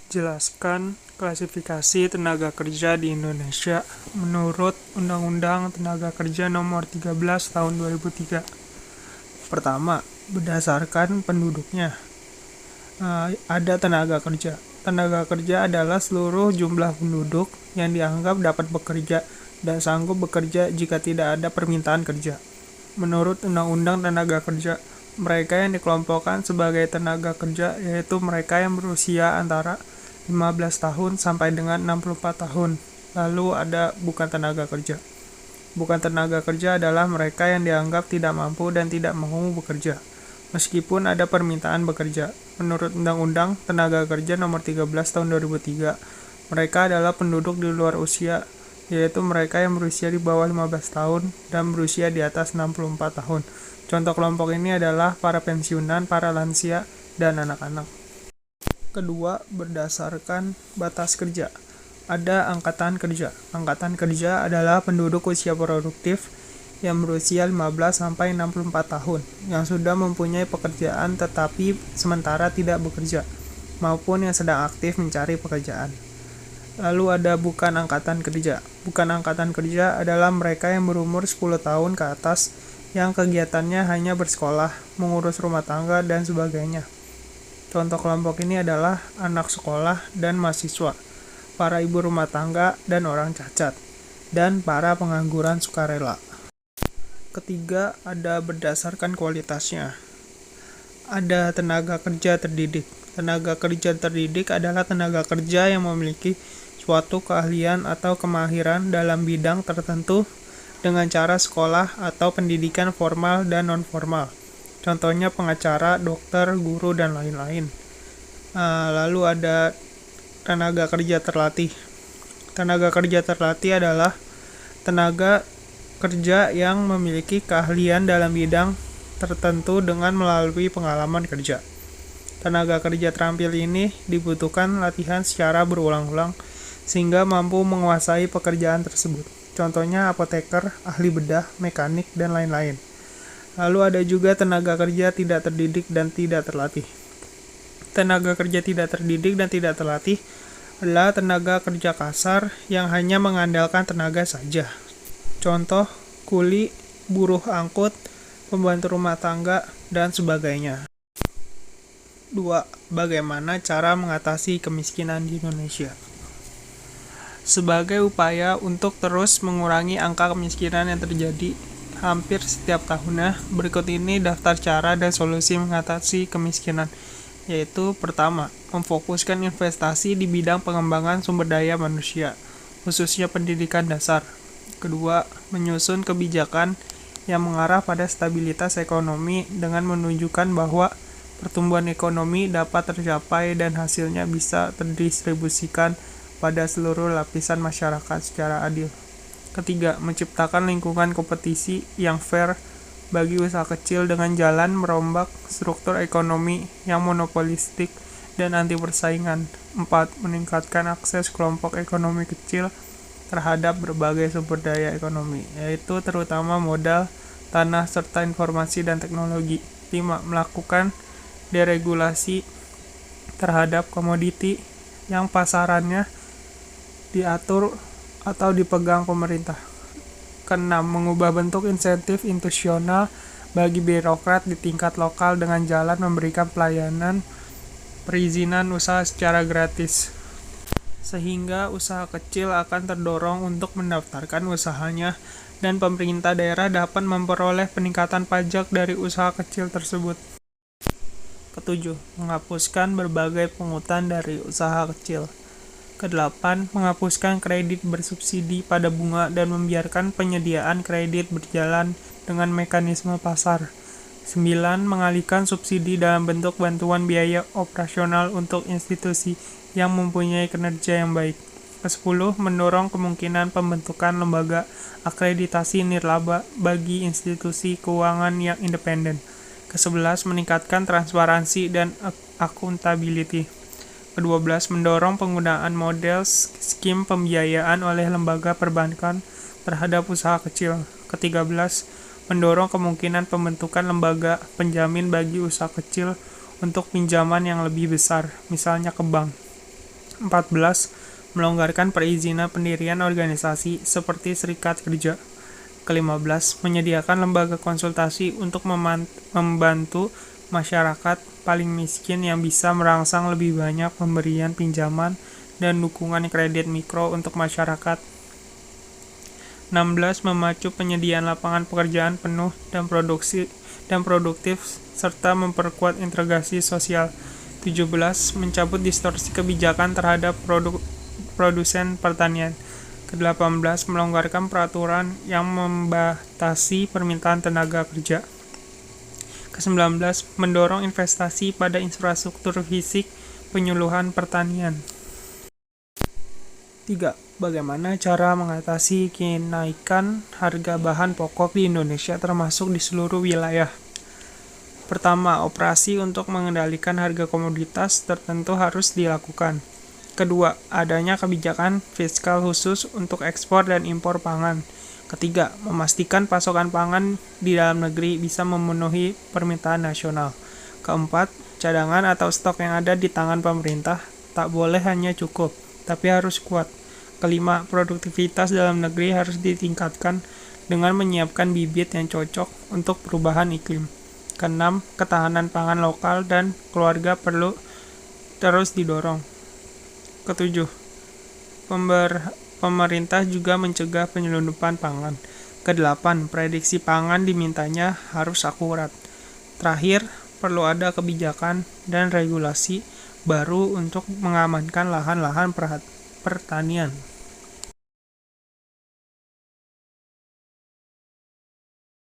Jelaskan klasifikasi tenaga kerja di Indonesia menurut Undang-Undang Tenaga Kerja Nomor 13 Tahun 2003. Pertama, berdasarkan penduduknya. Ada tenaga kerja. Tenaga kerja adalah seluruh jumlah penduduk yang dianggap dapat bekerja dan sanggup bekerja jika tidak ada permintaan kerja. Menurut Undang-Undang Tenaga Kerja, mereka yang dikelompokkan sebagai tenaga kerja yaitu mereka yang berusia antara 15 tahun sampai dengan 64 tahun. Lalu ada bukan tenaga kerja. Bukan tenaga kerja adalah mereka yang dianggap tidak mampu dan tidak mau bekerja, meskipun ada permintaan bekerja. Menurut Undang-Undang Tenaga Kerja Nomor 13 Tahun 2003, mereka adalah penduduk di luar usia, yaitu mereka yang berusia di bawah 15 tahun dan berusia di atas 64 tahun. Contoh kelompok ini adalah para pensiunan, para lansia, dan anak-anak. Kedua, berdasarkan batas kerja. Ada angkatan kerja. Angkatan kerja adalah penduduk usia produktif yang berusia 15 sampai 64 tahun yang sudah mempunyai pekerjaan tetapi sementara tidak bekerja maupun yang sedang aktif mencari pekerjaan. Lalu ada bukan angkatan kerja. Bukan angkatan kerja adalah mereka yang berumur 10 tahun ke atas yang kegiatannya hanya bersekolah, mengurus rumah tangga, dan sebagainya. Contoh kelompok ini adalah anak sekolah dan mahasiswa, para ibu rumah tangga dan orang cacat, dan para pengangguran sukarela. Ketiga, ada berdasarkan kualitasnya. Ada tenaga kerja terdidik. Tenaga kerja terdidik adalah tenaga kerja yang memiliki suatu keahlian atau kemahiran dalam bidang tertentu dengan cara sekolah atau pendidikan formal dan non-formal. Contohnya pengacara, dokter, guru, dan lain-lain. Lalu ada tenaga kerja terlatih. Tenaga kerja terlatih adalah tenaga kerja yang memiliki keahlian dalam bidang tertentu dengan melalui pengalaman kerja. Tenaga kerja terampil ini dibutuhkan latihan secara berulang-ulang sehingga mampu menguasai pekerjaan tersebut. Contohnya apoteker, ahli bedah, mekanik, dan lain-lain. Lalu ada juga tenaga kerja tidak terdidik dan tidak terlatih. Tenaga kerja tidak terdidik dan tidak terlatih adalah tenaga kerja kasar yang hanya mengandalkan tenaga saja. Contoh, kuli, buruh angkut, pembantu rumah tangga, dan sebagainya. 2. Bagaimana cara mengatasi kemiskinan di Indonesia? Sebagai upaya untuk terus mengurangi angka kemiskinan yang terjadi hampir setiap tahunnya, berikut ini daftar cara dan solusi mengatasi kemiskinan, yaitu pertama, memfokuskan investasi di bidang pengembangan sumber daya manusia, khususnya pendidikan dasar. Kedua, menyusun kebijakan yang mengarah pada stabilitas ekonomi dengan menunjukkan bahwa pertumbuhan ekonomi dapat tercapai dan hasilnya bisa terdistribusikan pada seluruh lapisan masyarakat secara adil. Ketiga, menciptakan lingkungan kompetisi yang fair bagi usaha kecil dengan jalan merombak struktur ekonomi yang monopolistik dan anti persaingan. 4. Meningkatkan akses kelompok ekonomi kecil terhadap berbagai sumber daya ekonomi, yaitu terutama modal, tanah, serta informasi dan teknologi. 5. Melakukan deregulasi terhadap komoditi yang pasarannya diatur atau dipegang pemerintah. Keenam, mengubah bentuk insentif institusional bagi birokrat di tingkat lokal dengan jalan memberikan pelayanan perizinan usaha secara gratis, sehingga usaha kecil akan terdorong untuk mendaftarkan usahanya dan pemerintah daerah dapat memperoleh peningkatan pajak dari usaha kecil tersebut. Ketujuh, menghapuskan berbagai pungutan dari usaha kecil. Kedelapan, menghapuskan kredit bersubsidi pada bunga dan membiarkan penyediaan kredit berjalan dengan mekanisme pasar. 9. Mengalihkan subsidi dalam bentuk bantuan biaya operasional untuk institusi yang mempunyai kinerja yang baik. Ke-10, mendorong kemungkinan pembentukan lembaga akreditasi nirlaba bagi institusi keuangan yang independen. Ke-11, meningkatkan transparansi dan akuntability. Ke-12, mendorong penggunaan model skim pembiayaan oleh lembaga perbankan terhadap usaha kecil. Ke-13, mendorong kemungkinan pembentukan lembaga penjamin bagi usaha kecil untuk pinjaman yang lebih besar, misalnya ke bank. 14. Melonggarkan perizinan pendirian organisasi seperti serikat kerja. Ke-15. Menyediakan lembaga konsultasi untuk membantu masyarakat paling miskin yang bisa merangsang lebih banyak pemberian pinjaman dan dukungan kredit mikro untuk masyarakat. 16. Memacu penyediaan lapangan pekerjaan penuh dan produktif serta memperkuat integrasi sosial. 17. Mencabut distorsi kebijakan terhadap produsen pertanian. Ke-18. Melonggarkan peraturan yang membatasi permintaan tenaga kerja. Ke-19. Mendorong investasi pada infrastruktur fisik penyuluhan pertanian. 3. Bagaimana cara mengatasi kenaikan harga bahan pokok di Indonesia termasuk di seluruh wilayah? Pertama, operasi untuk mengendalikan harga komoditas tertentu harus dilakukan. Kedua, adanya kebijakan fiskal khusus untuk ekspor dan impor pangan. Ketiga, memastikan pasokan pangan di dalam negeri bisa memenuhi permintaan nasional. Keempat, cadangan atau stok yang ada di tangan pemerintah tak boleh hanya cukup, tapi harus kuat. Kelima, produktivitas dalam negeri harus ditingkatkan dengan menyiapkan bibit yang cocok untuk perubahan iklim. Keenam, ketahanan pangan lokal dan keluarga perlu terus didorong. Ketujuh, pemerintah juga mencegah penyelundupan pangan. Kedelapan, prediksi pangan dimintanya harus akurat. Terakhir, perlu ada kebijakan dan regulasi baru untuk mengamankan lahan-lahan pertanian.